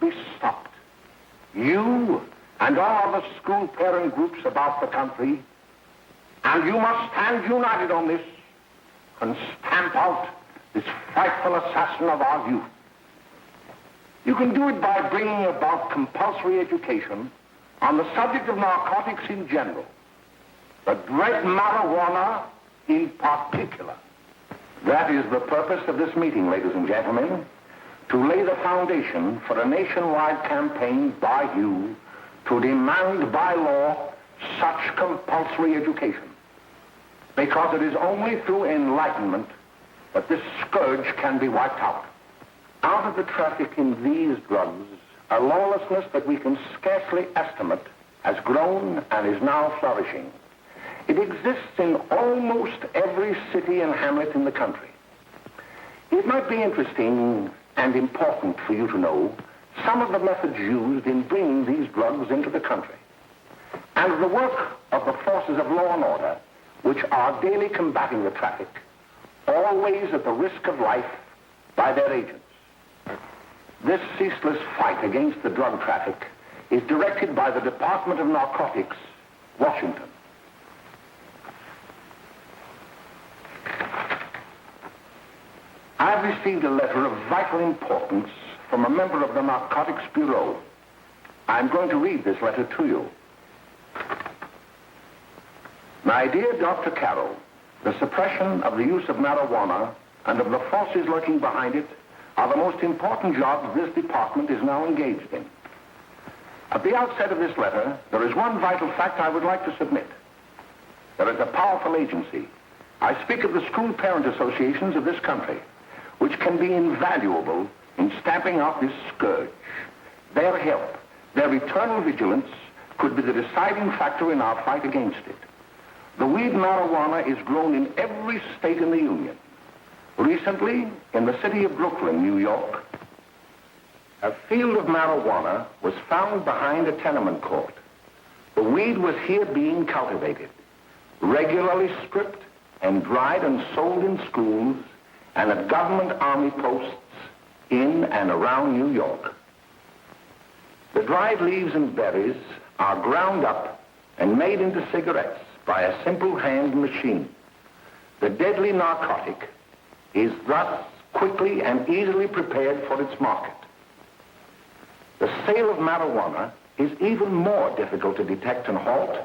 be stopped. You and all the school parent groups about the country, and you must stand united on this and stamp out this frightful assassin of our youth. You can do it by bringing about compulsory education on the subject of narcotics in general, the dread marijuana in particular. That is the purpose of this meeting, ladies and gentlemen, to lay the foundation for a nationwide campaign by you to demand by law such compulsory education. Because it is only through enlightenment that this scourge can be wiped out. Out of the traffic in these drugs, a lawlessness that we can scarcely estimate has grown and is now flourishing. It exists in almost every city and hamlet in the country. It might be interesting and important for you to know some of the methods used in bringing these drugs into the country, and the work of the forces of law and order, which are daily combating the traffic, always at the risk of life, by their agents. This ceaseless fight against the drug traffic is directed by the Department of Narcotics, Washington. I've received a letter of vital importance from a member of the Narcotics Bureau. I'm going to read this letter to you. My dear Dr. Carroll, the suppression of the use of marijuana and of the forces lurking behind it are the most important jobs this department is now engaged in. At the outset of this letter, there is one vital fact I would like to submit. There is a powerful agency. I speak of the school parent associations of this country, which can be invaluable in stamping out this scourge. Their help, their eternal vigilance, could be the deciding factor in our fight against it. The weed marijuana is grown in every state in the Union. Recently, in the city of Brooklyn, New York, a field of marijuana was found behind a tenement court. The weed was here being cultivated, regularly stripped and dried and sold in schools and at government army posts in and around New York. The dried leaves and berries are ground up and made into cigarettes by a simple hand machine. The deadly narcotic is thus quickly and easily prepared for its market. The sale of marijuana is even more difficult to detect and halt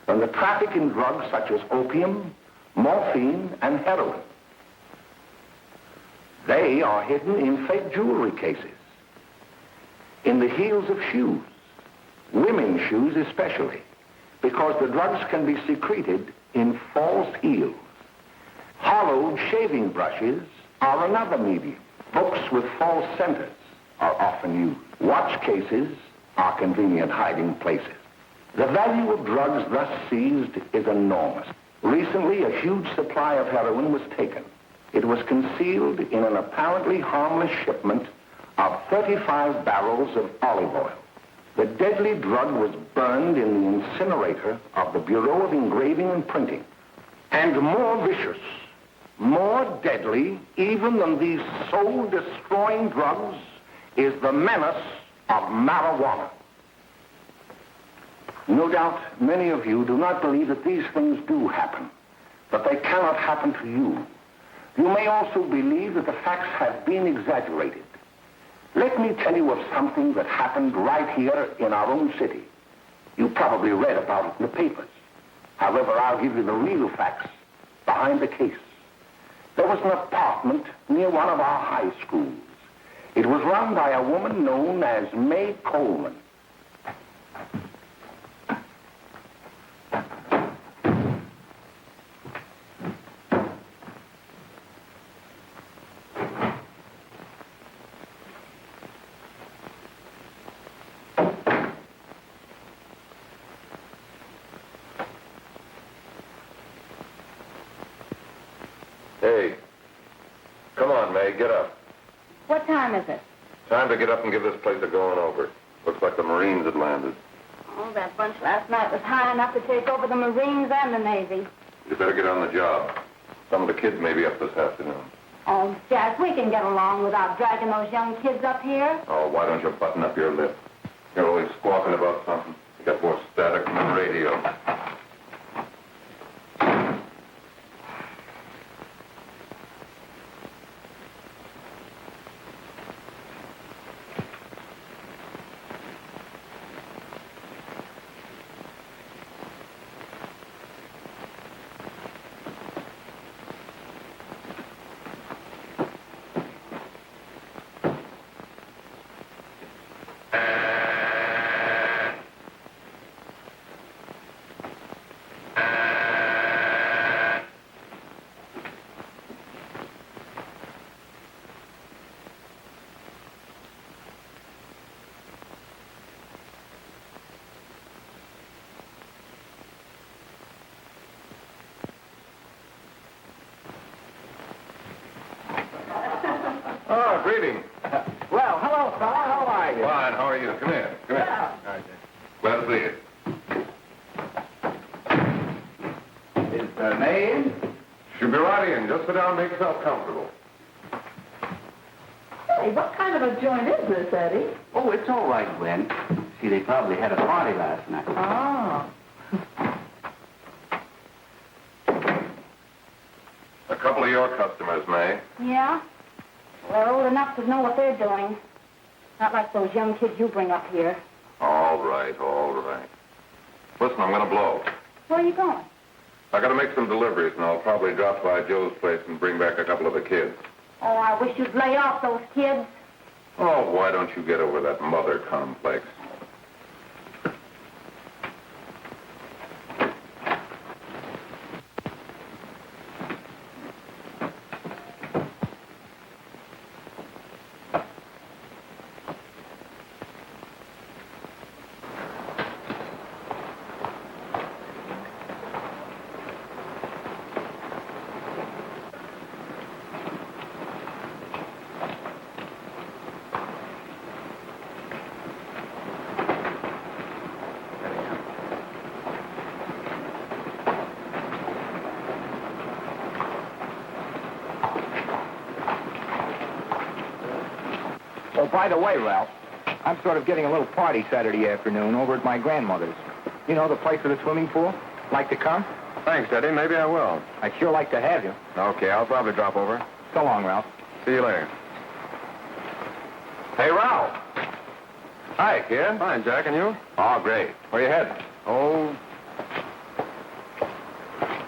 than the traffic in drugs such as opium, morphine, and heroin. They are hidden in fake jewelry cases, in the heels of shoes, women's shoes especially, because the drugs can be secreted in false heels. Hollowed shaving brushes are another medium. Books with false centers are often used. Watch cases are convenient hiding places. The value of drugs thus seized is enormous. Recently, a huge supply of heroin was taken. It was concealed in an apparently harmless shipment of 35 barrels of olive oil. The deadly drug was burned in the incinerator of the Bureau of Engraving and Printing. And more vicious, more deadly, even than these soul-destroying drugs, is the menace of marijuana. No doubt many of you do not believe that these things do happen, but they cannot happen to you. You may also believe that the facts have been exaggerated. Let me tell you of something that happened right here in our own city. You probably read about it in the papers. However, I'll give you the real facts behind the case. There was an apartment near one of our high schools. It was run by a woman known as May Coleman. Hey, come on, May, get up. What time is it? Time to get up and give this place a going over. Looks like the Marines had landed. Oh, that bunch last night was high enough to take over the Marines and the Navy. You better get on the job. Some of the kids may be up this afternoon. Oh, Jack, we can get along without dragging those young kids up here. Oh, why don't you button up your lip? You're always squawking about something. You got more static than the radio. Oh, greetings. Well, hello, fella. How are you? Fine, how are you? Come here. Come here. Yeah. Glad to see you. Is the name? Should be right in. Just sit down and make yourself comfortable. Hey, what kind of a joint is this, Eddie? Oh, it's all right, Gwen. See, they probably had a party last night. Oh. A couple of your customers, May. Yeah? They're old enough to know what they're doing. Not like those young kids you bring up here. All right, all right. Listen, I'm going to blow. Where are you going? I got to make some deliveries, and I'll probably drop by Joe's place and bring back a couple of the kids. Oh, I wish you'd lay off those kids. Oh, why don't you get over that mother complex? Oh, by the way, Ralph, I'm sort of getting a little party Saturday afternoon over at my grandmother's. You know, the place with the swimming pool? Like to come? Thanks, Eddie. Maybe I will. I'd sure like to have you. Okay, I'll probably drop over. So long, Ralph. See you later. Hey, Ralph. Hi, kid. Fine, Jack, and you? Oh, great. Where you heading? Oh.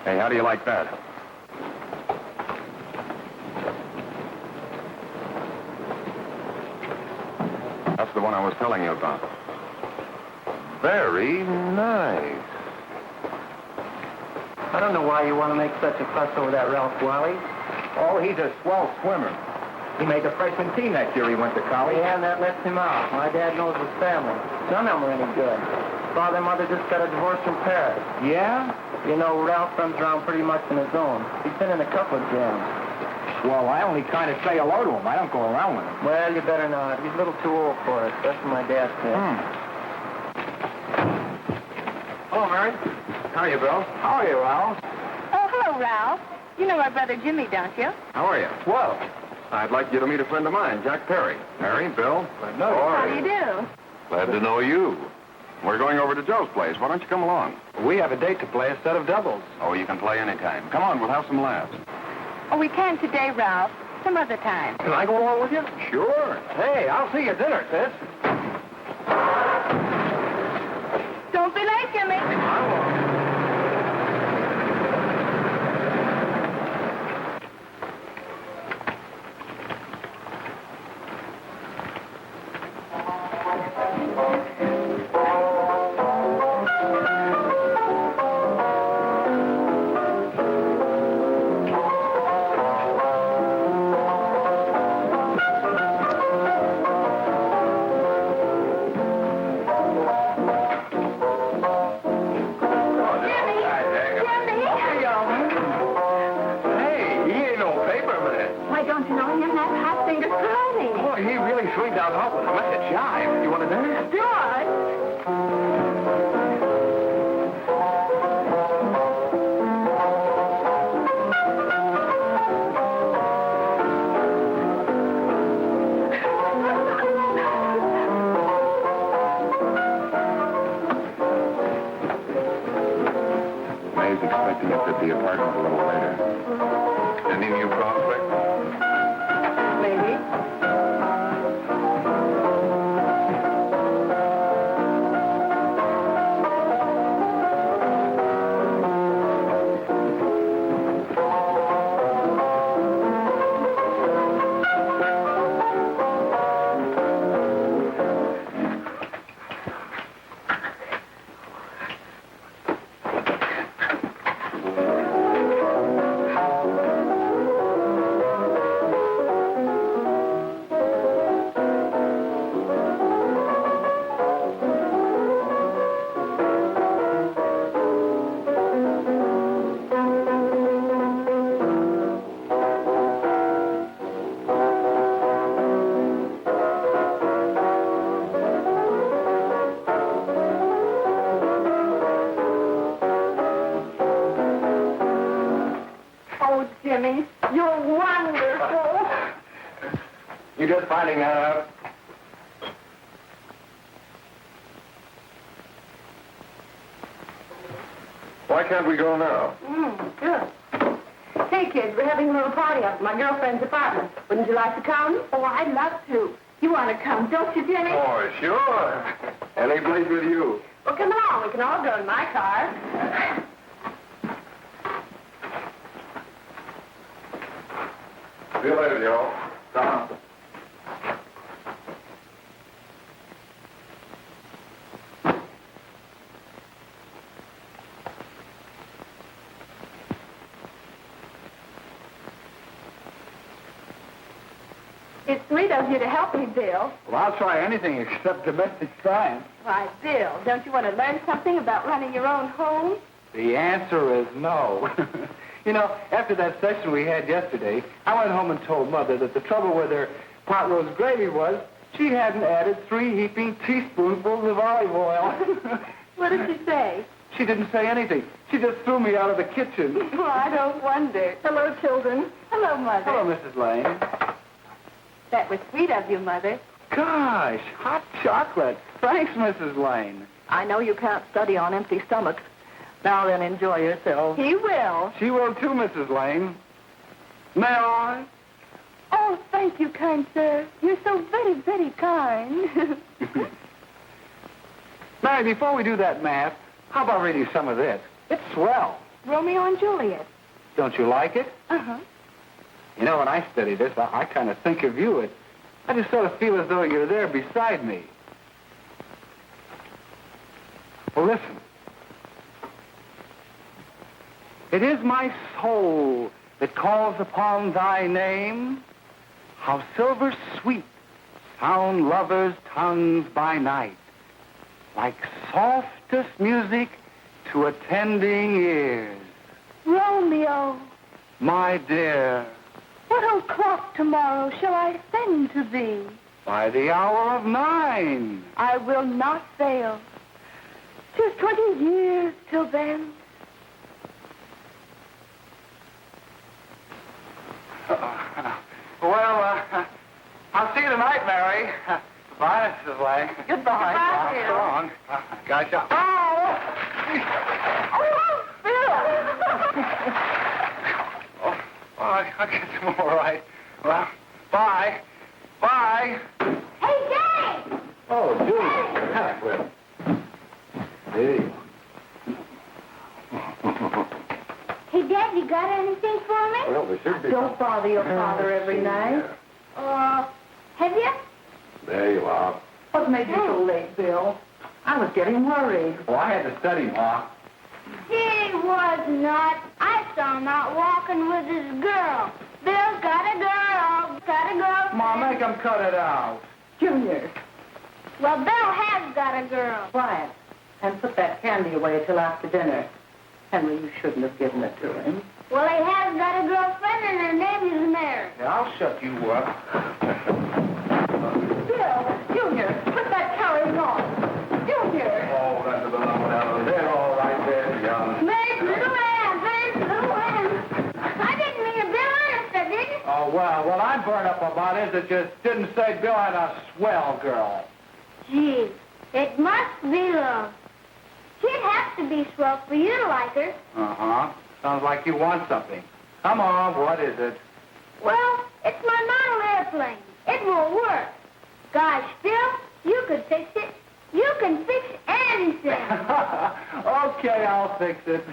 Hey, how do you like that? That's the one I was telling you about. Very nice. I don't know why you want to make such a fuss over that Ralph Wally. Oh, he's a swell swimmer. He made the freshman team that year he went to college. Yeah, and that lets him out. My dad knows his family. None of them are any good. Father and mother just got a divorce from Paris. Yeah? You know, Ralph runs around pretty much on his own. He's been in a couple of jams. Well, I only kind of say hello to him. I don't go around with him. Well, you better not. He's a little too old for it. That's what my dad said. Hello, Mary. How are you, Bill? How are you, Ralph? Oh, hello, Ralph. You know my brother Jimmy, don't you? How are you? Well, I'd like you to meet a friend of mine, Jack Perry. Mary, Bill. How do you do? Glad to know you. We're going over to Joe's place. Why don't you come along? we have a date to play, a set of doubles. Oh, you can play anytime. Come on, we'll have some laughs. Oh, we can today, Ralph. Some other time. Can I go along with you? Sure. Hey, I'll see you at dinner, sis. Don't be late, Jimmy. I won't. like to look at the apartment a little later. Any new prospects? Maybe. Oh, Jimmy, you're wonderful. You just finding that out? Why can't we go now? Good. Hey, kids, we're having a little party up at my girlfriend's apartment. Wouldn't you like to come? Oh, I'd love to. You want to come, don't you, Jimmy? Oh, sure. Any place with you. Well, come along. We can all go in my car. See you later, Joe. Tom. It's sweet of you to help me, Bill. Well, I'll try anything except domestic science. Why, Bill, don't you want to learn something about running your own home? The answer is no. You know, after that session we had yesterday, I went home and told Mother that the trouble with her pot roast gravy was she hadn't added 3 heaping teaspoonfuls of olive oil. What did she say? She didn't say anything. She just threw me out of the kitchen. Well, I don't wonder. Hello, children. Hello, Mother. Hello, Mrs. Lane. That was sweet of you, Mother. Gosh, hot chocolate. Thanks, Mrs. Lane. I know you can't study on empty stomachs. Now then, enjoy yourself. He will. She will too, Mrs. Lane. May I? Oh, thank you, kind sir. You're so very, very kind. Mary, before we do that math, how about reading some of this? It's swell. Romeo and Juliet. Don't you like it? Uh-huh. You know, when I study this, I kind of think of you. I just sort of feel as though you're there beside me. Well, listen. It is my soul that calls upon thy name. How silver sweet sound lovers' tongues by night, like softest music to attending ears. Romeo, My dear, what o'clock tomorrow shall I send to thee? by the hour of 9. I will not fail. 'Tis 20 years till then. I'll see you tonight, Mary. Goodbye, Mrs. Lane. Goodbye. So Bill. long. Gosh, oh! Oh, I'll get some more, all right. Well, bye. Bye. Hey, Jay! Oh, Julie. Hey. Hey, Dad, you got anything for me? Well, there should be. Don't bother your father every night. Have you? There you are. What made you so late, Bill? I was getting worried. Well, I had to study, Ma. He was not. I saw him out walking with his girl. Bill's got a girl. Got a girl. Ma, make him cut it out. Junior, Well, Bill has got a girl. quiet. And put that candy away till after dinner. Henry, you shouldn't have given it to him. Well, he has got a girlfriend, and her name is Mary. Yeah, I'll shut you up. Bill, Junior, put that carrying on. Junior! Oh, that's about out there. All right there, young. Mary's little Ann. Mary's little Ann. I didn't mean a Bill honest, I didn't. Oh, well, what I'm burned up about is it just didn't say Bill had a swell girl. Gee, it must be love. She'd have to be swell for you to like her. Uh-huh. Sounds like you want something. Come on, what is it? Well, it's my model airplane. It will work. Gosh, Bill, you could fix it. You can fix anything. Okay, I'll fix it.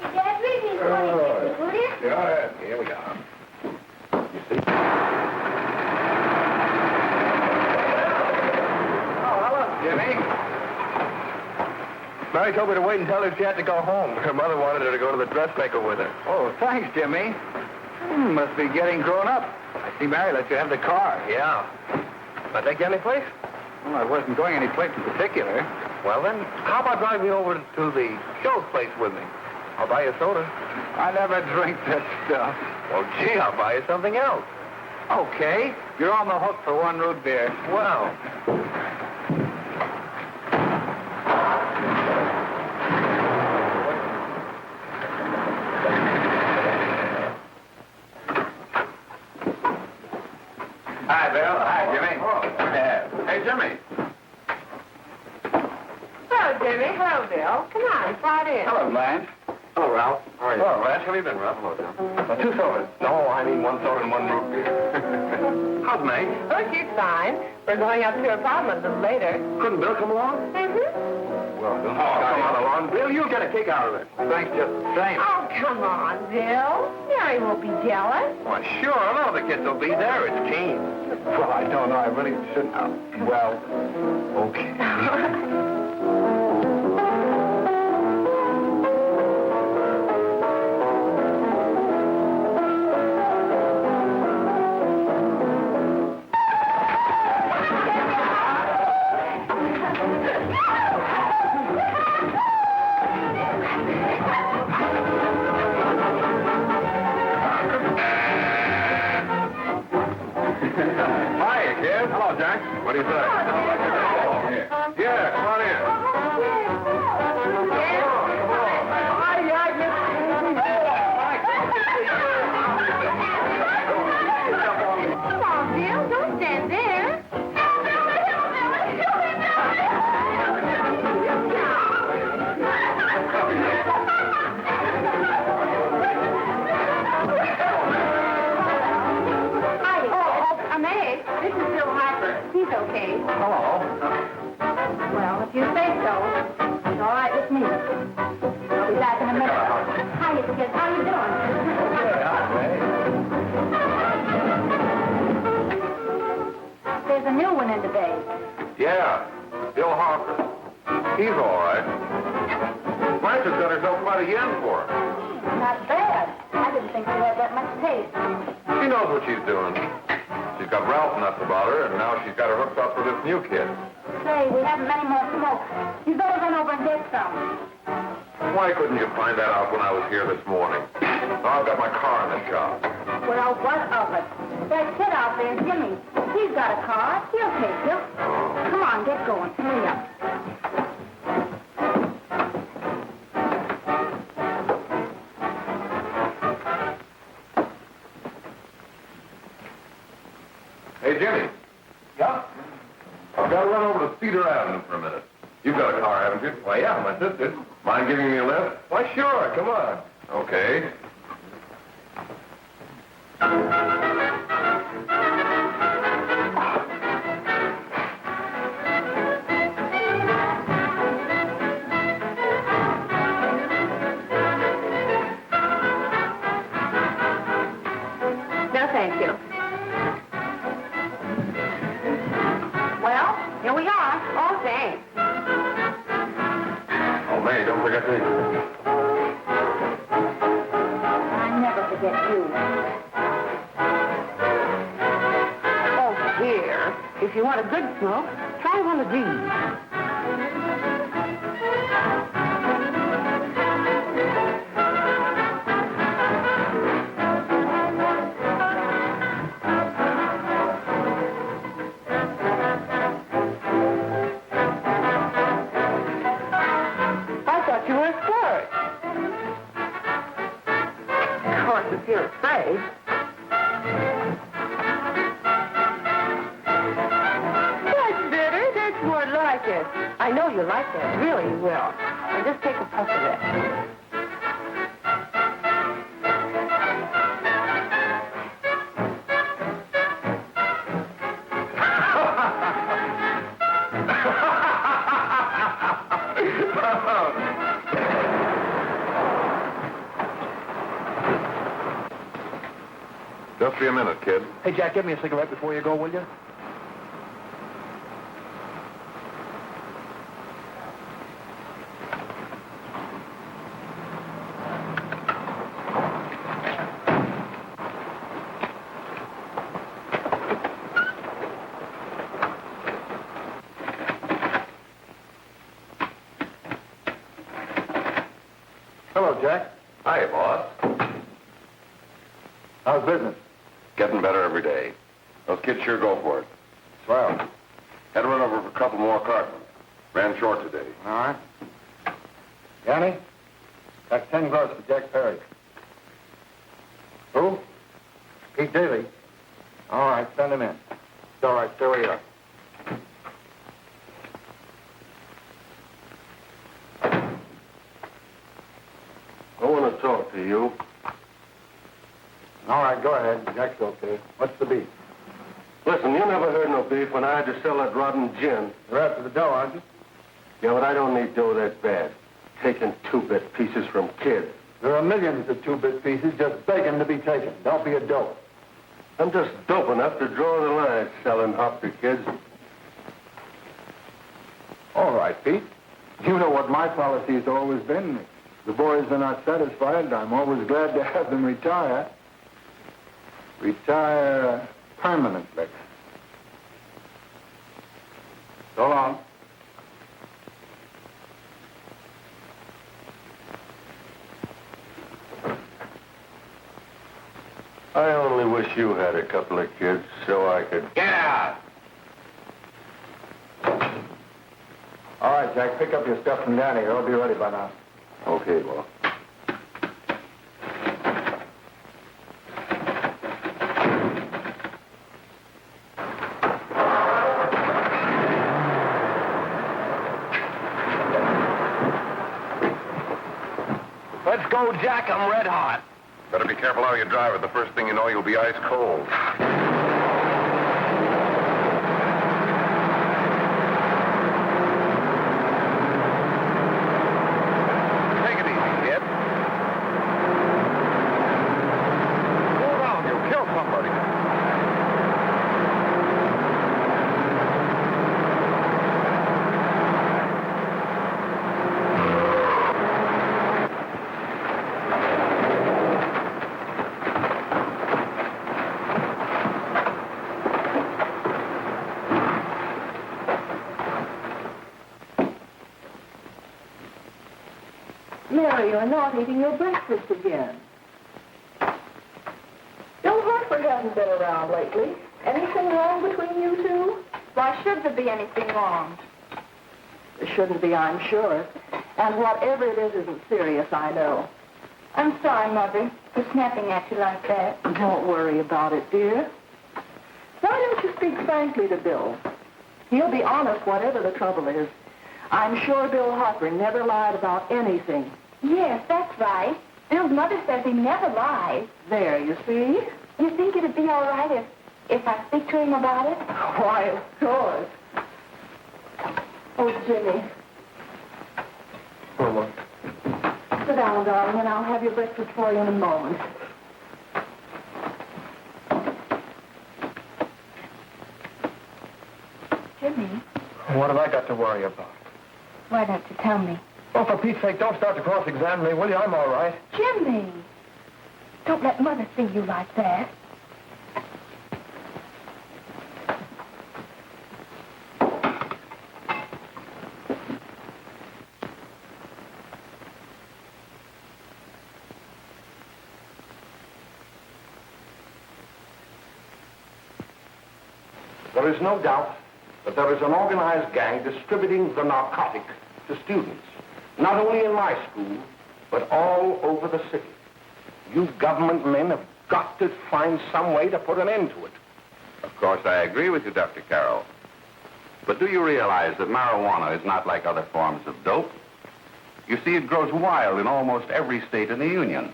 Dad, read me 26, will you? Go ahead. Here we are. You see? Oh, hello, Jimmy. Mary told me to wait and tell her she had to go home. Her mother wanted her to go to the dressmaker with her. Oh, thanks, Jimmy. Must be getting grown up. I see Mary let you have the car. Yeah. Can I take you any place? Well, I wasn't going any place in particular. Well, then, how about driving me over to the show's place with me? I'll buy you a soda. I never drink that stuff. Well, gee, I'll buy you something else. Okay. You're on the hook for one root beer. Well. Hi, Bill. Hi, Jimmy. Oh, good to have. Hey, Jimmy. Hello, Jimmy. Hello, Bill. Come on, slide in. Hello, Blanche. Hello, Ralph. How are you? Hello, Ralph. How have you been, Ralph? Hello, Jim. 2 sodas. No, I mean 1 soda and 1 root beer. How's May? Oh, she's fine. We're going up to her apartment a little later. Couldn't Bill come along? Mm-hmm. Well, don't Come on along. Bill, you'll get a kick out of it. Thanks just the same. Oh, come on, Bill. Mary won't be jealous. Why, sure. All the kids will be there. It's keen. Well, I don't know. I really shouldn't. Well, okay. Hiya, kid. Hello, Jack. What do you say? Yeah, come on in. Come on, Bill. Don't stand there. Hi, Meg. This is Bill Harper. He's okay. Hello. Well, if you say so, it's all right with me. I'll be back in a minute. Hi, kids. How you doing? There's a new one in today. Yeah, Bill Harper. He's all right. Blanche's got herself quite a yen for her. Not bad. I didn't think she had that much taste. She knows what she's doing. She's got Ralph nuts about her, and now she's got her hooked up for this new kid. Say, we haven't many more smoke. You better run over and get some. Why couldn't you find that out when I was here this morning? Now I've got my car in the shop. Well, what of it? That kid out there, Jimmy, he's got a car. He'll take you. Come on, get going. Hurry up. Hey, Jimmy. Yeah? I've got to run over to Cedar Avenue for a minute. You've got a car, haven't you? Why, yeah, my sister. Mind giving me a lift? Why, sure. Come on. Okay. No, thank you. Well, here we are. Oh, thanks. Oh, May, don't forget me. I never forget you. Oh, dear. If you want a good smoke, try one of these. I thought you were a flirt. Of course, if you're afraid. That's better. That's more like like it. I know you like that. Really, you will. And just take a puff of that. Just be a minute, kid. Hey, Jack, give me a cigarette before you go, will you? Hello, Jack. Hi, boss. How's business? Getting better every day. Those kids sure go for it. Swell. Had to run over for a couple more cartons. Ran short today. All right. Yanni, that's 10 gross for Jack Perry. Who? Pete Daly. All right, send him in. It's all right, stay where you are. I want to talk to you. All right, go ahead. Jack's okay. What's the beef? Listen, you never heard no beef when I had to sell that rotten gin. You're after the dough, aren't you? Yeah, but I don't need dough that bad. Taking two-bit pieces from kids. There are millions of two-bit pieces just begging to be taken. Don't be a dope. I'm just dope enough to draw the line selling hop to kids. All right, Pete. You know what my policy has always been. If the boys are not satisfied, I'm always glad to have them retire. Retire permanently. So long. I only wish you had a couple of kids so I could... Get out! All right, Jack, pick up your stuff from Danny. It'll be ready by now. Okay, boss. Let's go, Jack. I'm red hot. Better be careful how you drive it. The first thing you know, you'll be ice cold. Take it easy, kid. Slow down. You'll kill somebody. Mary, you're not eating your breakfast again. Bill Hartford hasn't been around lately. Anything wrong between you two? Why should there be anything wrong? There shouldn't be, I'm sure. And whatever it is isn't serious, I know. I'm sorry, Mother, for snapping at you like that. Don't worry about it, dear. Why don't you speak frankly to Bill? He'll be honest whatever the trouble is. I'm sure Bill Hartford never lied about anything. Yes, that's right. Bill's mother says he never lies. There, you see? You think it'd be all right if I speak to him about it? Why, of course. Oh, Jimmy. Oh, what? Sit down, darling, and I'll have your breakfast for you in a moment. Jimmy, What have I got to worry about? why don't you tell me? Oh, for Pete's sake, don't start to cross-examine me, will you? I'm all right. Jimmy! Don't let Mother see you like that. There is no doubt that there is an organized gang distributing the narcotic to students, not only in my school, but all over the city. You government men have got to find some way to put an end to it. Of course, I agree with you, Dr. Carroll. But But do you realize that marijuana is not like other forms of dope? You see, it grows wild in almost every state in the Union.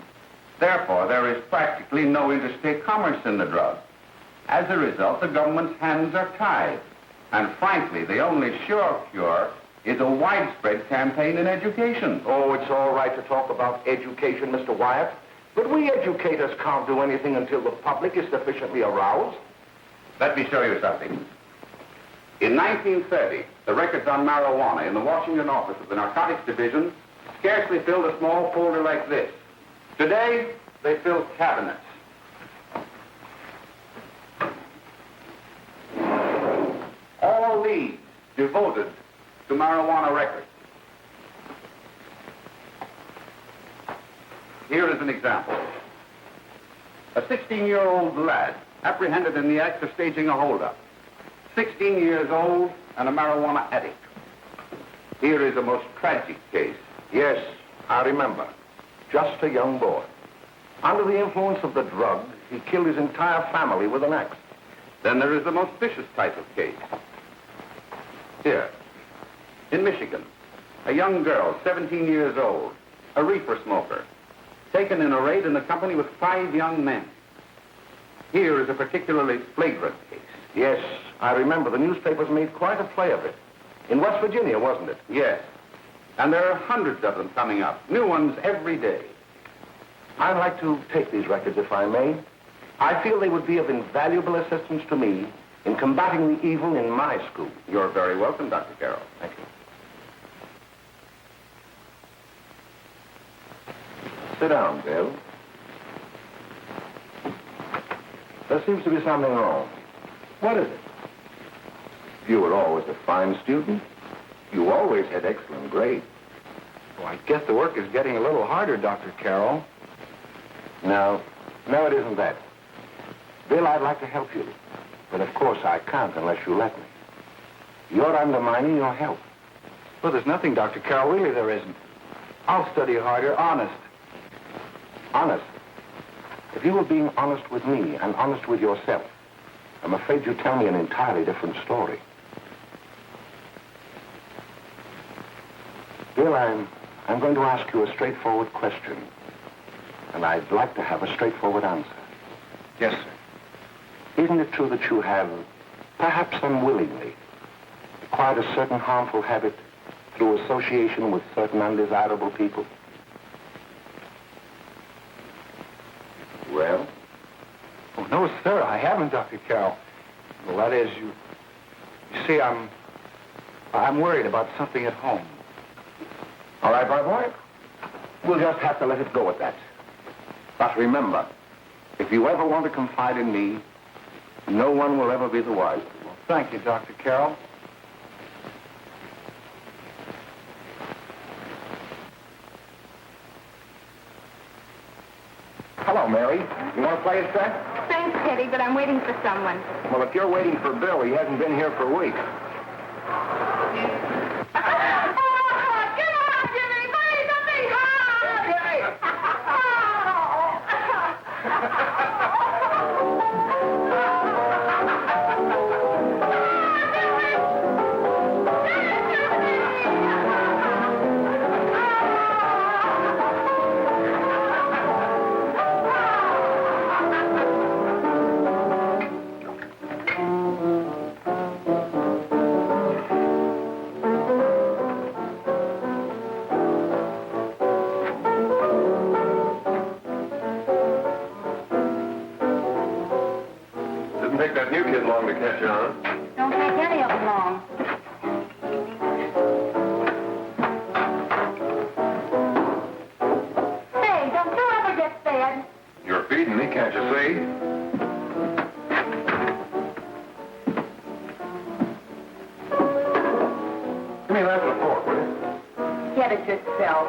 Therefore, there is practically no interstate commerce in the drug. As a result, the government's hands are tied. And frankly, the only sure cure is a widespread campaign in education. Oh, it's all right to talk about education, Mr. Wyatt. But we educators can't do anything until the public is sufficiently aroused. Let me show you something. In 1930, the records on marijuana in the Washington office of the Narcotics Division scarcely filled a small folder like this. Today, they fill cabinets. All these devoted to marijuana records. Here is an example. A 16-year-old lad apprehended in the act of staging a holdup. 16 years old and a marijuana addict. Here is a most tragic case. Yes, I remember. Just a young boy. Under the influence of the drug, he killed his entire family with an axe. Then there is the most vicious type of case. Here, in Michigan, a young girl, 17 years old, a reefer smoker, taken in a raid in the company with 5 young men. Here is a particularly flagrant case. Yes, I remember. The newspapers made quite a play of it. In West Virginia, wasn't it? Yes. And there are hundreds of them coming up, new ones every day. I'd like to take these records, if I may. I feel they would be of invaluable assistance to me in combating the evil in my school. You're very welcome, Dr. Carroll. Thank you. Sit down, Bill. There seems to be something wrong. What is it? You were always a fine student. You always had excellent grades. Well, I guess the work is getting a little harder, Dr. Carroll. No, it isn't that. Bill, I'd like to help you. But of course I can't unless you let me. You're undermining your health. Well, there's nothing, Dr. Carroll. Really, there isn't. I'll study harder, honest. Honest? If you were being honest with me and honest with yourself, I'm afraid you'd tell me an entirely different story. Bill, I'm going to ask you a straightforward question. And I'd like to have a straightforward answer. Yes, sir. Isn't it true that you have, perhaps unwillingly, acquired a certain harmful habit through association with certain undesirable people? Well? Oh, no, sir, I haven't, Dr. Carroll. Well, that is, you see, I'm worried about something at home. All right, my boy. We'll just have to let it go at that. But remember, if you ever want to confide in me, no one will ever be the wiser. Well, thank you, Dr. Carroll. Hello, Mary. You want to play a set? Thanks, Teddy, but I'm waiting for someone. Well, if you're waiting for Bill, he hasn't been here for weeks. Didn't take that new kid long to catch on. Don't take any of them long. Hey, don't you ever get fed? You're feeding me, can't you see? Give me that and a fork, will you? Get it yourself.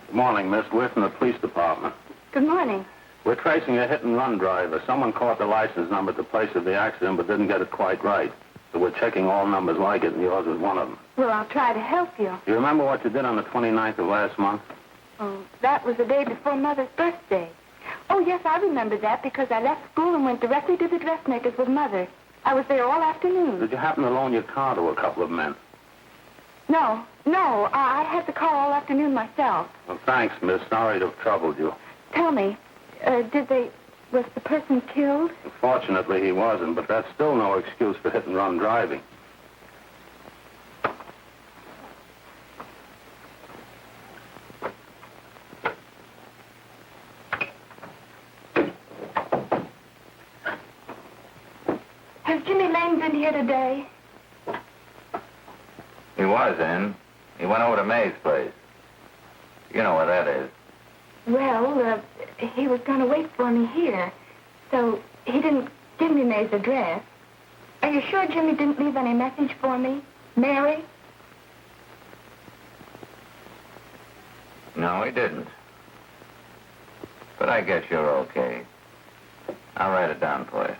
Good morning, miss. We're from the police department. Good morning. We're tracing a hit-and-run driver. Someone caught the license number at the place of the accident but didn't get it quite right. So we're checking all numbers like it, and yours was one of them. Well, I'll try to help you. Do you remember what you did on the 29th of last month? Oh, that was the day before Mother's birthday. Oh, yes, I remember that because I left school and went directly to the dressmaker's with Mother. I was there all afternoon. Did you happen to loan your car to a couple of men? No, I had the car all afternoon myself. Well, thanks, miss. Sorry to have troubled you. Tell me, was the person killed? Fortunately, he wasn't, but that's still no excuse for hit-and-run driving. Has Jimmy Lane been here today? He was in. He went over to May's place. You know where that is. Well, he was going to wait for me here, so he didn't give me May's address. Are you sure Jimmy didn't leave any message for me? Mary? No, he didn't. But I guess you're okay. I'll write it down for you.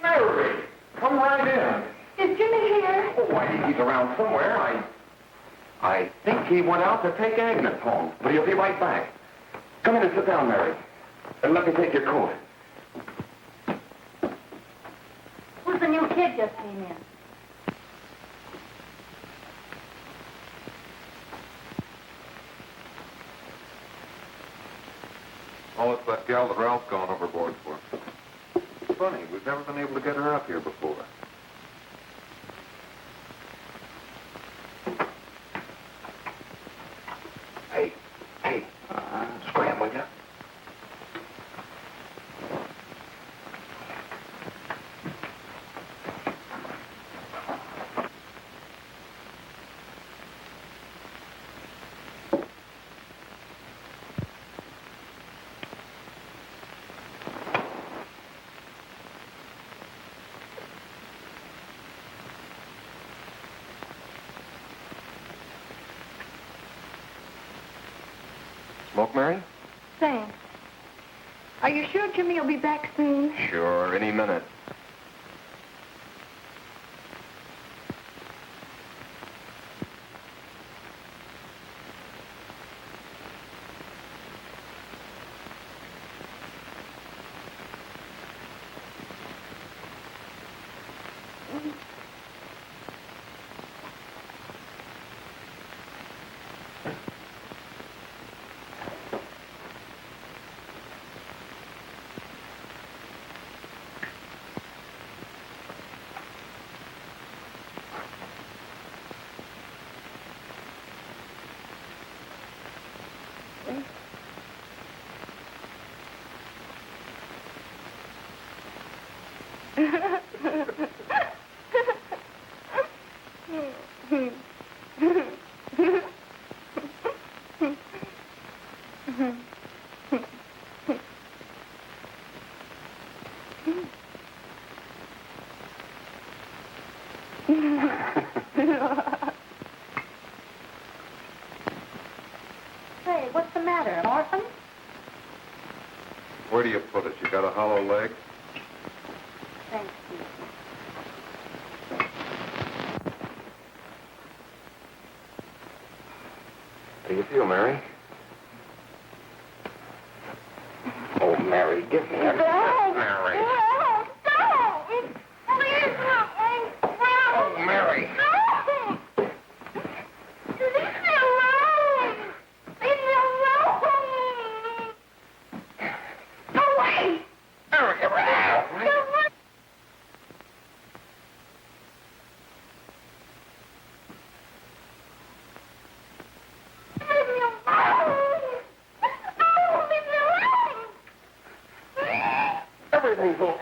Mary, come right in. Is Jimmy here? Oh, I think he's around somewhere. I think he went out to take Agnes home, but he'll be right back. Come in and sit down, Mary. And let me take your coat. Who's the new kid just came in? Oh, it's that gal that Ralph's gone overboard for. Funny, we've never been able to get her up here before. Hey, scram, will ya? Smoke, Mary? Thanks. Are you sure Jimmy will be back soon? Sure, any minute. Say, what's the matter, an orphan? Where do you put it? You got a hollow leg? Thanks, Steve. How do you feel, Mary? Oh, Mary, give me a... Mary. Oh, Mary. Everything's all...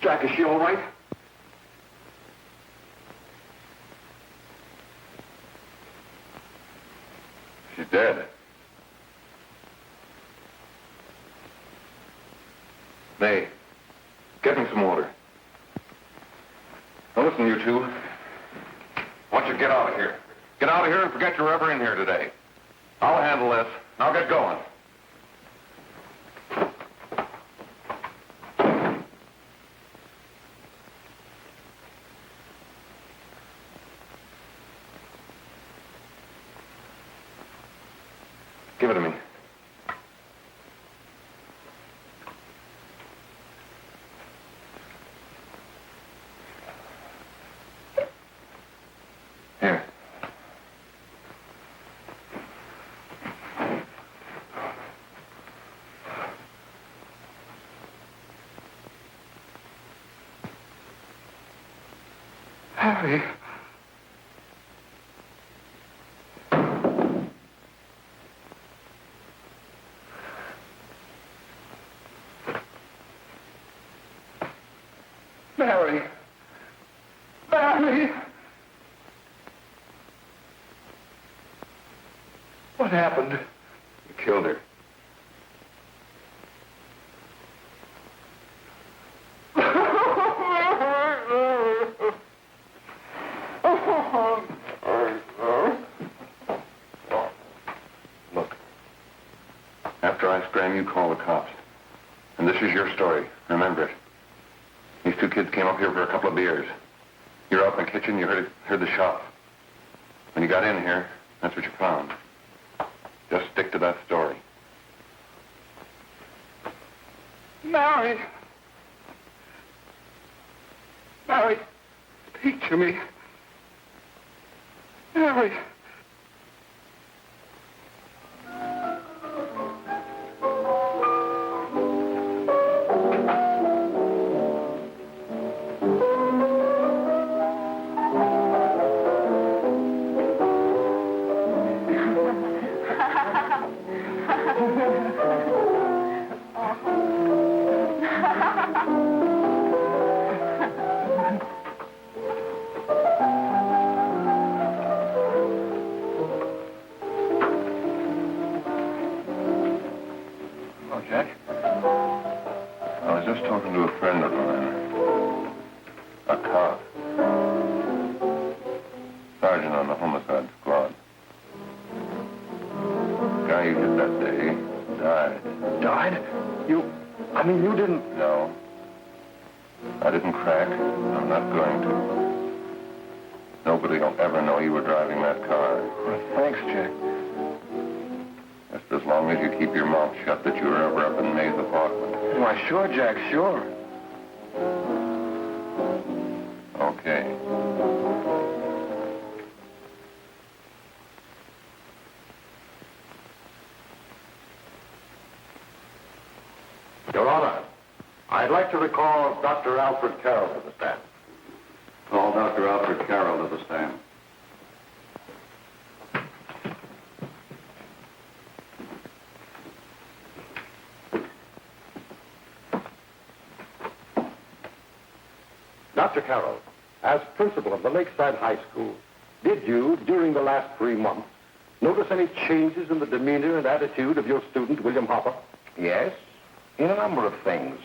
Jack, is she all right? She's dead. May, get me some water. Now listen, you two. I want you to get out of here. Get out of here and forget you're ever in here today. I'll handle this. Now get going. Give it to me. Here. Harry. Mary. Mary. What happened? You killed her. Look, after I scram, you call the cops. And this is your story. Remember it. These two kids came up here for a couple of beers. You're out in the kitchen, you heard the shot. When you got in here, that's what you found. Just stick to that story. Mary! Mary, speak to me. Mary! Jack. I was just talking to a friend of mine. A cop. Sergeant on the homicide squad. The guy you hit that day died. Died? You didn't... No. I didn't crack. I'm not going to. Nobody will ever know you were driving that car. Well, thanks, Jack. Just as long as you keep your mouth shut that you were ever up in May's apartment. Why, sure, Jack, sure. Okay. Your Honor, I'd like to recall Dr. Alfred Carroll to the stand. Call Dr. Alfred Carroll to the stand. Dr. Carroll, as principal of the Lakeside High School, did you, during the last 3 months, notice any changes in the demeanor and attitude of your student, William Hopper? Yes, in a number of things.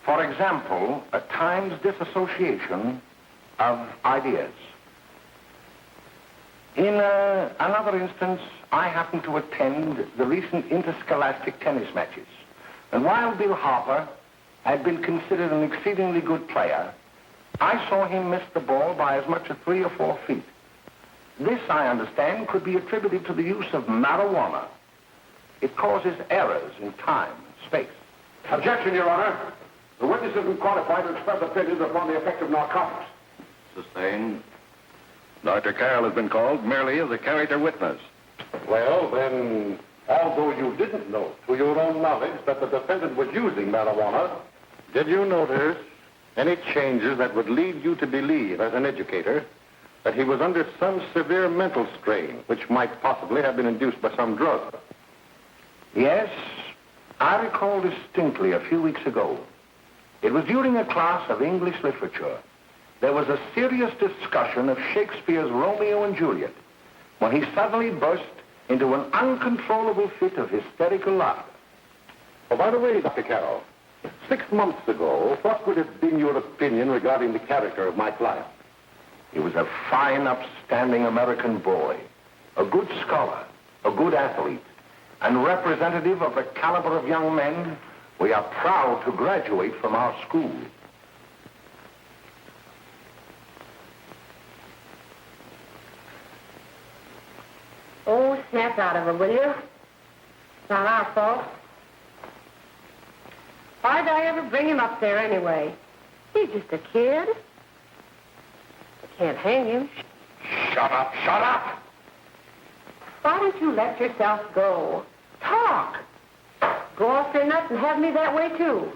For example, at times disassociation of ideas. In another instance, I happened to attend the recent interscholastic tennis matches. And while Bill Harper had been considered an exceedingly good player, I saw him miss the ball by as much as 3 or 4 feet. This, I understand, could be attributed to the use of marijuana. It causes errors in time and space. Objection, Your Honor. The witness isn't qualified to express opinions upon the effect of narcotics. Sustained. Dr. Carroll has been called merely as a character witness. Well, then, although you didn't know to your own knowledge that the defendant was using marijuana, did you notice any changes that would lead you to believe, as an educator, that he was under some severe mental strain, which might possibly have been induced by some drug? Yes, I recall distinctly a few weeks ago. It was during a class of English literature. There was a serious discussion of Shakespeare's Romeo and Juliet when he suddenly burst into an uncontrollable fit of hysterical laughter. Oh, by the way, Dr. Carroll, 6 months ago, what would have been your opinion regarding the character of my client? He was a fine, upstanding American boy, a good scholar, a good athlete, and representative of the caliber of young men we are proud to graduate from our school. Oh, snap out of it, will you? It's not our fault. Why'd I ever bring him up there anyway? He's just a kid. I can't hang him. Shut up, shut up! Why don't you let yourself go? Talk. Go off your nuts and have me that way, too.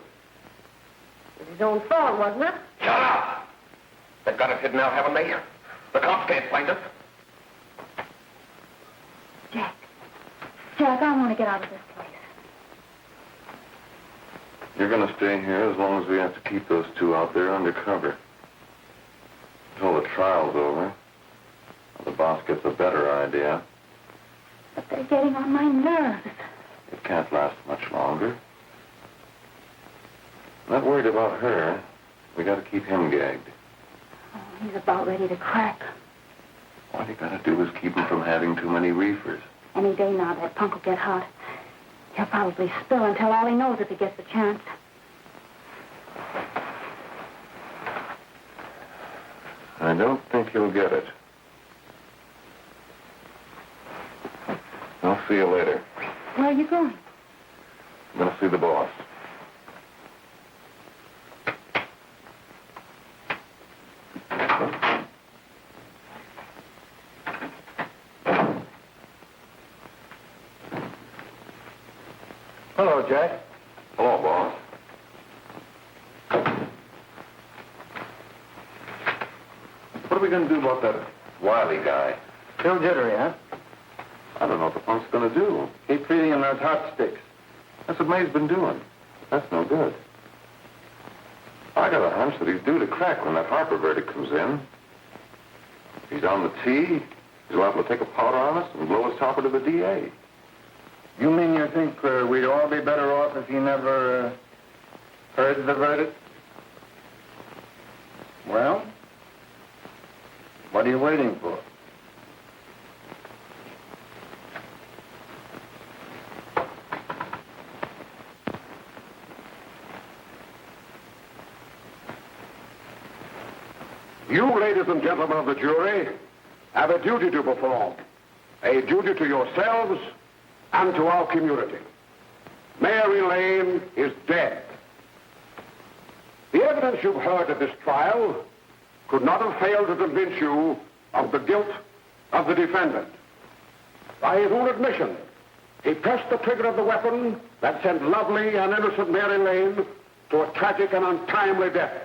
It was his own fault, wasn't it? Shut up! They've got it hidden now, haven't they? The cops can't find it. Jack, I want to get out of this place. You're going to stay here as long as we have to keep those two out there undercover. Until the trial's over. The boss gets a better idea. But they're getting on my nerves. It can't last much longer. Not worried about her. We got to keep him gagged. Oh, he's about ready to crack. All you got to do is keep him from having too many reefers. Any day now, that punk will get hot. He'll probably spill and tell all he knows if he gets the chance. I don't think he'll get it. I'll see you later. Where are you going? I'm going to see the boss. Hello, Jack. Hello, boss. What are we going to do about that Wiley guy? Still jittery, huh? I don't know what the punk's going to do. Keep feeding him those hot sticks. That's what May's been doing. That's no good. I got a hunch that he's due to crack when that Harper verdict comes in. If he's on the tee, he's liable to take a powder on us and blow his topper to the DA. You mean you think we'd all be better off if he never heard the verdict? Well, what are you waiting for? You, ladies ladies and gentlemen of the jury, have a duty to perform. A duty to yourselves and to our community. Mary Lane is dead. The evidence you've heard at this trial could not have failed to convince you of the guilt of the defendant. By his own admission, he pressed the trigger of the weapon that sent lovely and innocent Mary Lane to a tragic and untimely death.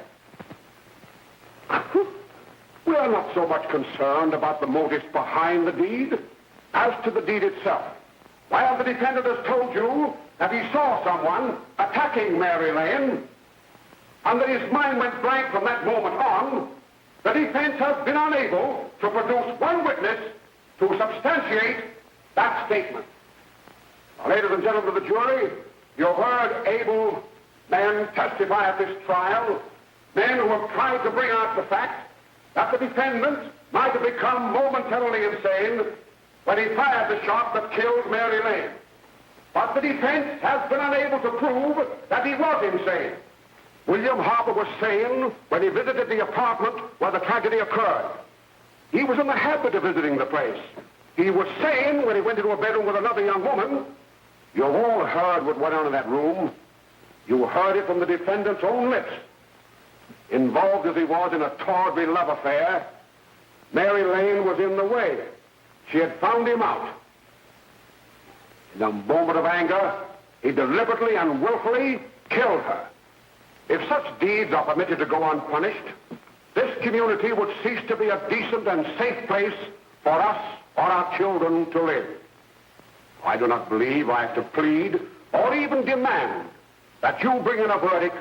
We are not so much concerned about the motives behind the deed as to the deed itself. While the defendant has told you that he saw someone attacking Mary Lane, and that his mind went blank from that moment on, the defense has been unable to produce one witness to substantiate that statement. Now, ladies and gentlemen of the jury, you've heard able men testify at this trial, men who have tried to bring out the fact that the defendant might have become momentarily insane when he fired the shot that killed Mary Lane. But the defense has been unable to prove that he was insane. William Harper was sane when he visited the apartment where the tragedy occurred. He was in the habit of visiting the place. He was sane when he went into a bedroom with another young woman. You've all heard what went on in that room. You heard it from the defendant's own lips. Involved as he was in a tawdry love affair, Mary Lane was in the way. She had found him out. In a moment of anger, he deliberately and willfully killed her. If such deeds are permitted to go unpunished, this community would cease to be a decent and safe place for us or our children to live. I do not believe I have to plead or even demand that you bring in a verdict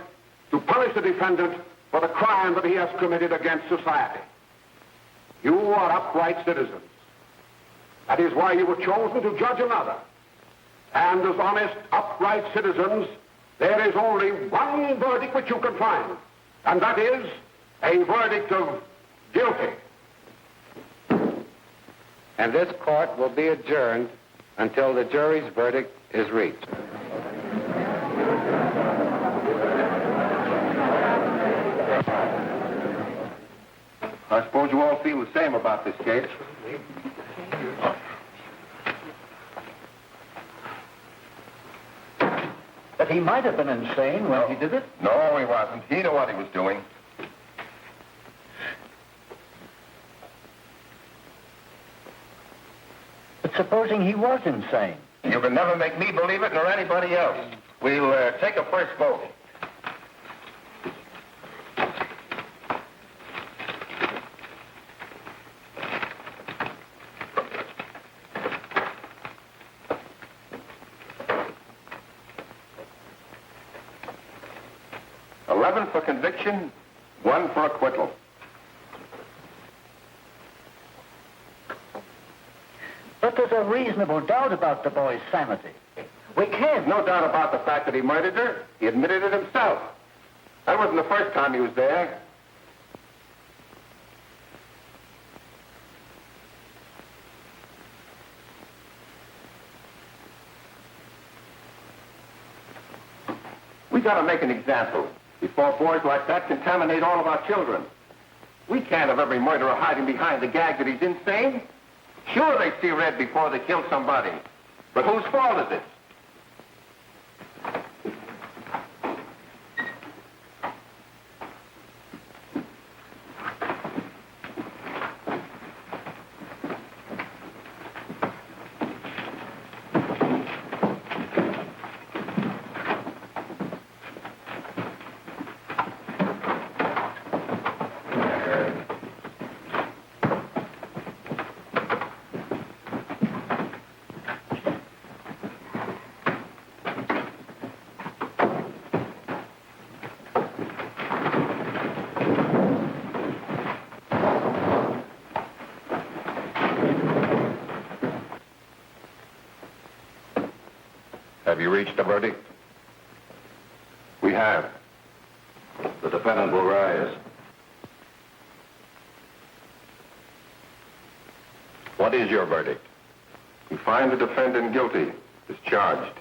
to punish the defendant for the crime that he has committed against society. You are upright citizens. That is why you were chosen to judge another. And as honest, upright citizens, there is only one verdict which you can find, and that is a verdict of guilty. And this court will be adjourned until the jury's verdict is reached. I suppose you all feel the same about this case. But he might have been insane when he did it. No, he wasn't. He knew what he was doing. But supposing he was insane? You can never make me believe it nor anybody else. We'll take a first vote. For conviction, 1 for acquittal. But there's a reasonable doubt about the boy's sanity. We can't. No doubt about the fact that he murdered her. He admitted it himself. That wasn't the first time he was there. We gotta make an example before boys like that contaminate all of our children. We can't have every murderer hiding behind the gag that he's insane. Sure, they see red before they kill somebody. But whose fault is it? Have you reached a verdict? We have. The defendant will rise. What is your verdict? We find the defendant guilty, discharged.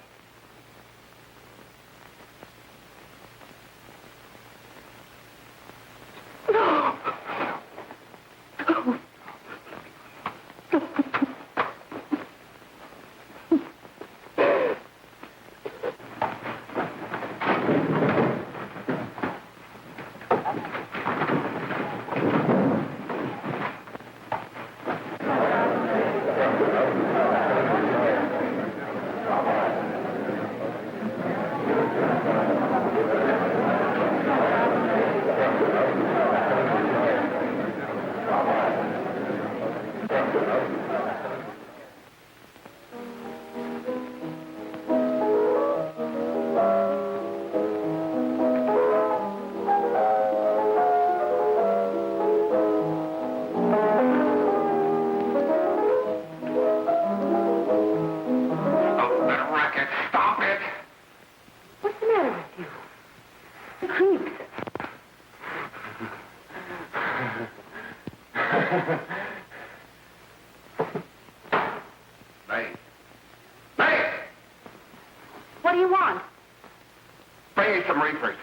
reefers.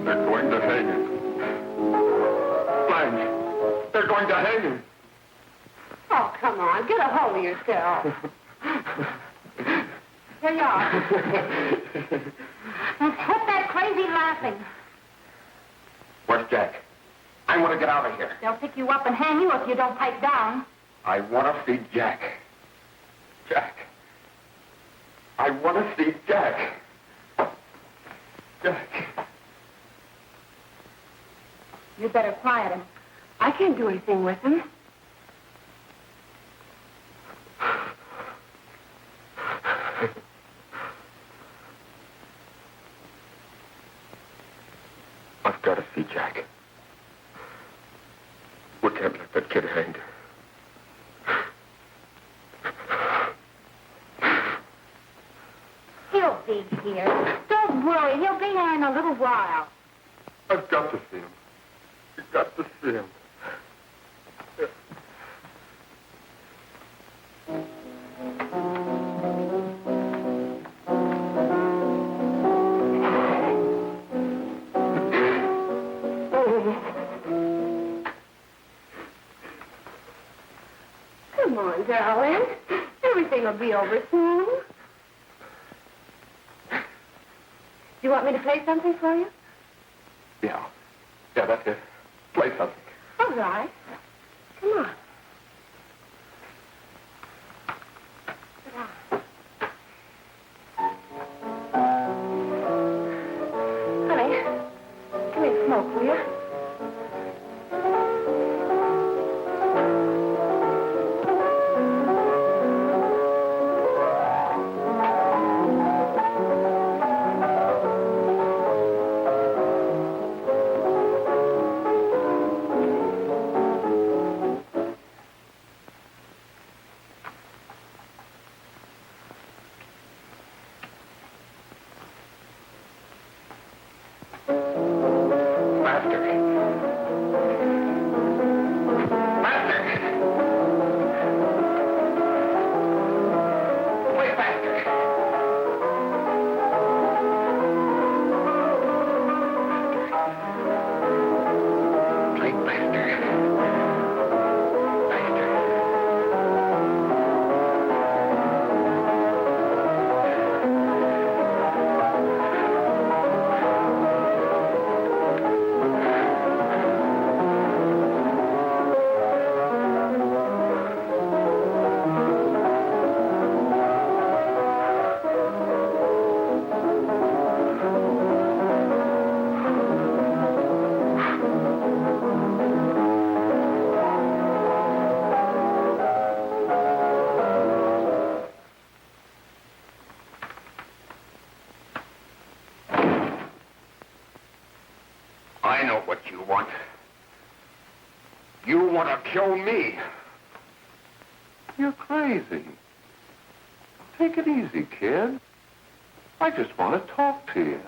They're going to hang him. Blanche, they're going to hang him. Oh, come on. Get a hold of yourself. Here you are. Now, quit that crazy laughing. Where's Jack? I want to get out of here. They'll pick you up and hang you if you don't pipe down. I want to see Jack. Jack. I want to see Jack. Jack. You'd better quiet him. I can't do anything with him. I've got to see Jack. We can't let that kid hang. He'll be here. Don't worry. He'll be here in a little while. I've got to see him. You've got to see him. Come on, darling. Everything will be over soon. Do you want me to play something for you? Yeah, that's it. Play something. All right. Come on. Sit down. Honey, give me a smoke, will you? I know what you want. You want to kill me. You're crazy. Take it easy, kid. I just want to talk to you.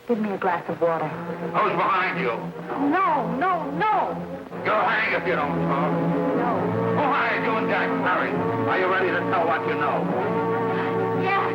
Give me a glass of water. Who's behind you? No, no, no. You'll hang if you don't talk. No. Who hired you and Jack Curry? Are you ready to tell what you know? Yes.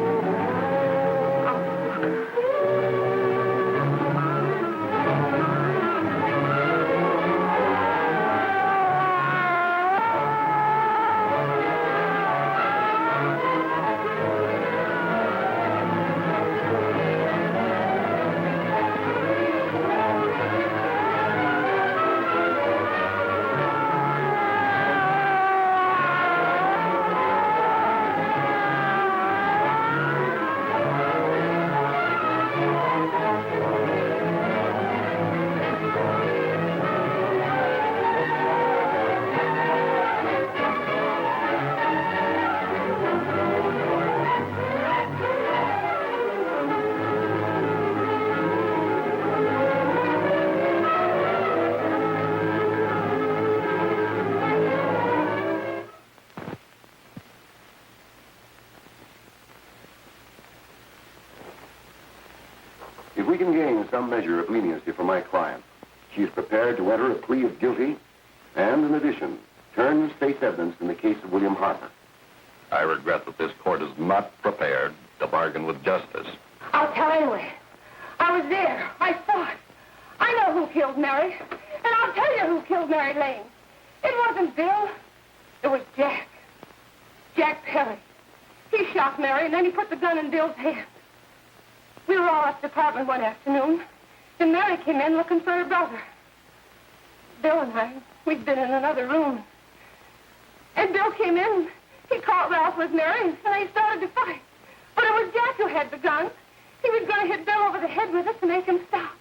we can gain some measure of leniency for my client, she is prepared to enter a plea of guilty and, in addition, turn the state's evidence in the case of William Harper. I regret that this court is not prepared to bargain with justice. I'll tell anyway. I was there. I saw it. I know who killed Mary. And I'll tell you who killed Mary Lane. It wasn't Bill. It was Jack. Jack Perry. He shot Mary, and then he put the gun in Bill's hand. We were all at the apartment one afternoon, and Mary came in looking for her brother. Bill and I, we'd been in another room. And Bill came in, he caught Ralph with Mary, and they started to fight. But it was Jack who had the gun. He was going to hit Bill over the head with it to make him stop.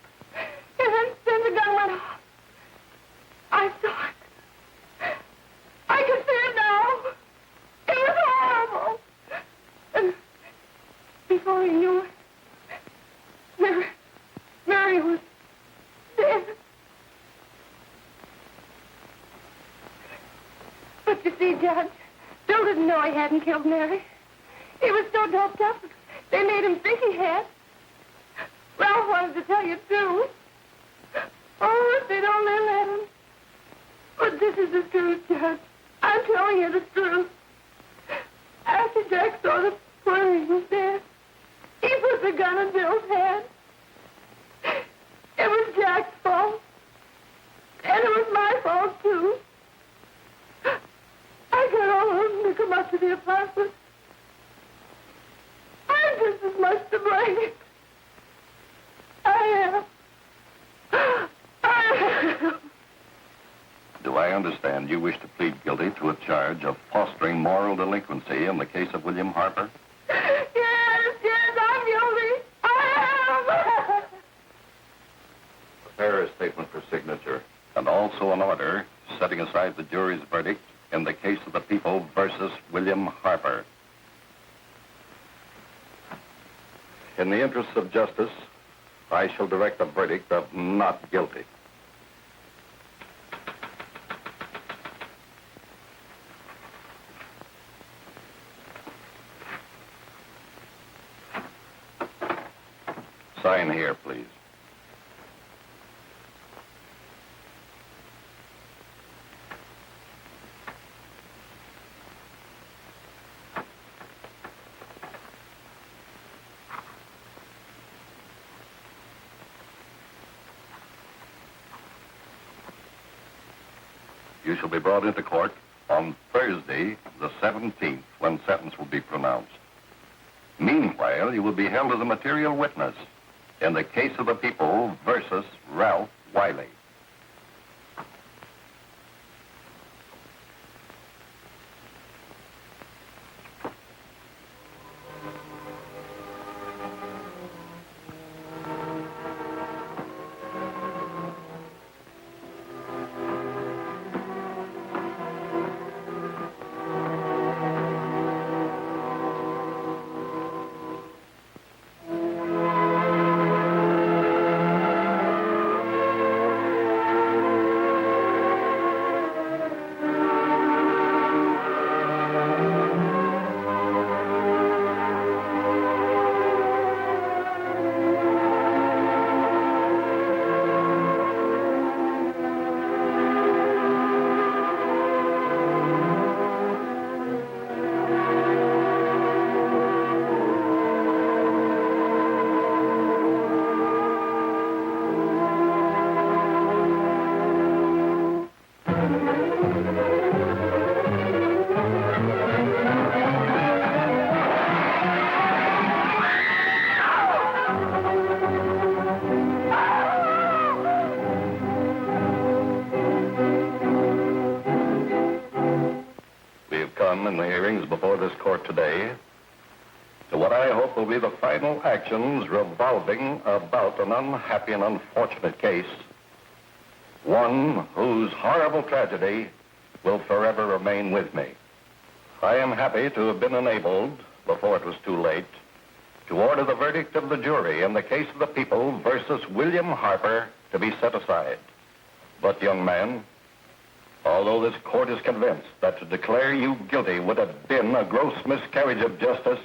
And then the gun went off. I saw it. I can see it now. It was horrible. And before he knew it, Mary was dead. But you see, Judge, Bill didn't know he hadn't killed Mary. He was so doped up, they made him think he had. Ralph wanted to tell you, too. Oh, if they'd only let him. But this is the truth, Judge. I'm telling you the truth. After Jack saw the poor he was dead, he put the gun in Bill's hand. It was Jack's fault. And it was my fault, too. I got all of them to come up to the apartment. I'm just as much to blame. I am. Do I understand you wish to plead guilty to a charge of fostering moral delinquency in the case of William Harper? Yes, I'm guilty. I am. Prepare a statement for signature, and also an order setting aside the jury's verdict in the case of the people versus William Harper. In the interests of justice, I shall direct a verdict of not guilty. Sign here, please. You shall be brought into court on Thursday, the 17th, when sentence will be pronounced. Meanwhile, you will be held as a material witness in the case of the people versus Ralph Wiley. In the hearings before this court today to what I hope will be the final actions revolving about an unhappy and unfortunate case, one whose horrible tragedy will forever remain with me. I am happy to have been enabled, before it was too late, to order the verdict of the jury in the case of the people versus William Harper to be set aside. But, young man, although this court is convinced that to declare you guilty would have been a gross miscarriage of justice,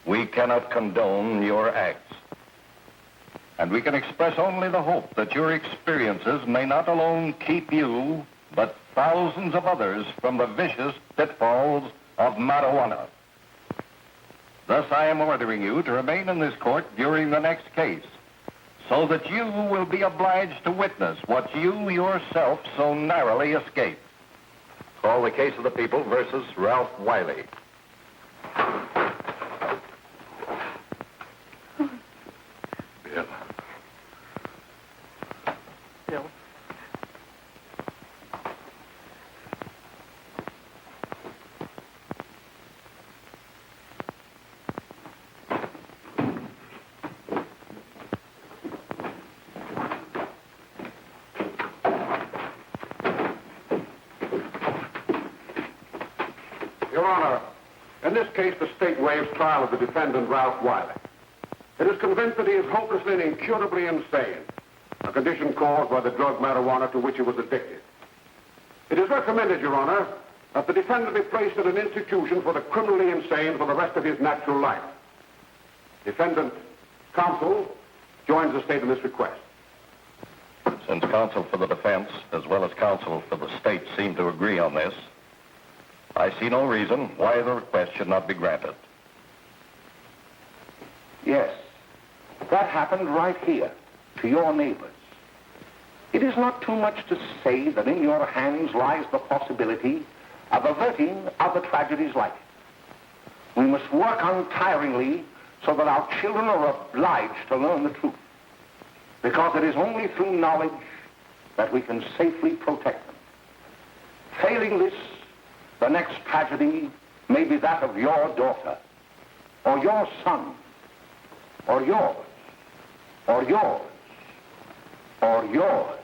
we cannot condone your acts. and we can express only the hope that your experiences may not alone keep you, but thousands of others from the vicious pitfalls of marijuana. Thus, I am ordering you to remain in this court during the next case, so that you will be obliged to witness what you yourself so narrowly escaped. Call the case of the people versus Ralph Wiley. Bill. Bill. Your Honor, in this case, the state waives trial of the defendant, Ralph Wiley. It is convinced that he is hopelessly and incurably insane, a condition caused by the drug marijuana to which he was addicted. It is recommended, Your Honor, that the defendant be placed in an institution for the criminally insane for the rest of his natural life. Defendant, counsel, joins the state in this request. Since counsel for the defense, as well as counsel for the state, seem to agree on this, I see no reason why the request should not be granted. Yes, that happened right here, to your neighbors. It is not too much to say that in your hands lies the possibility of averting other tragedies like it. We must work untiringly so that our children are obliged to learn the truth, because it is only through knowledge that we can safely protect them. Failing this, the next tragedy may be that of your daughter, or your son, or yours, or yours, or yours.